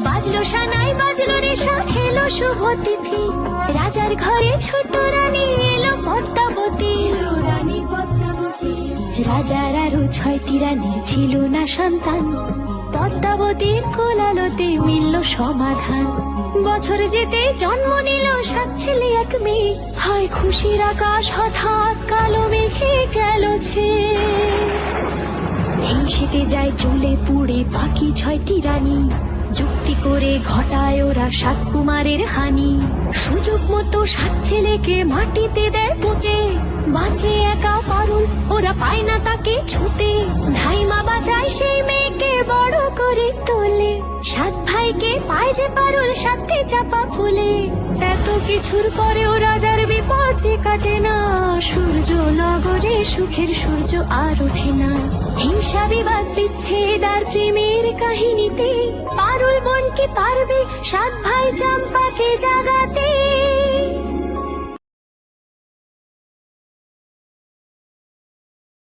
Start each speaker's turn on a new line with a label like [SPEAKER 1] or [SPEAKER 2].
[SPEAKER 1] বাজলো সানাই বাজলো নেশা খেলো শুভ তিথি, রাজার ঘরে ছোট রানী এলো পদ্মাবতী। রানী পদ্মাবতী, রাজার আরো 6টি রানীর ছিল না সন্তান, পদ্মাবতীর কোলালোতে মিলল সমাধান। বছর যেতে জন্ম নিল 7 ছেলে 1 মেয়ে, হয় খুশির আকাশ হঠাৎ কালো মেঘে গেল ছেয়ে। হিংসেতে যায় জ্বলে পুড়ে বাকি 6টি রানী, যুক্তি করে ঘটায় ওরা 7 কুমারের হানি। সুযোগ মতো 7 ছেলেকে মাটিতে দেয় পুঁতে, বাঁচে একা পারুল ওরা পায় না তাকে ছুতে। ধাইমা বাঁচায় সেই মেয়েকে বড় করে তোলে, 7 ভাইকে পায় যে পারুল 7টি চাপা ফুলে। এত কিছুর পরেও রাজার বিপদ যে কাটে না, সূর্য নগরে সুখের সূর্য আর ওঠে না। হিংসা বিবাদ বিচ্ছেদ আর প্রেমের কাহিনীতে পারুল বোন কি পারবে 7 ভাই চম্পাকে জাগায়।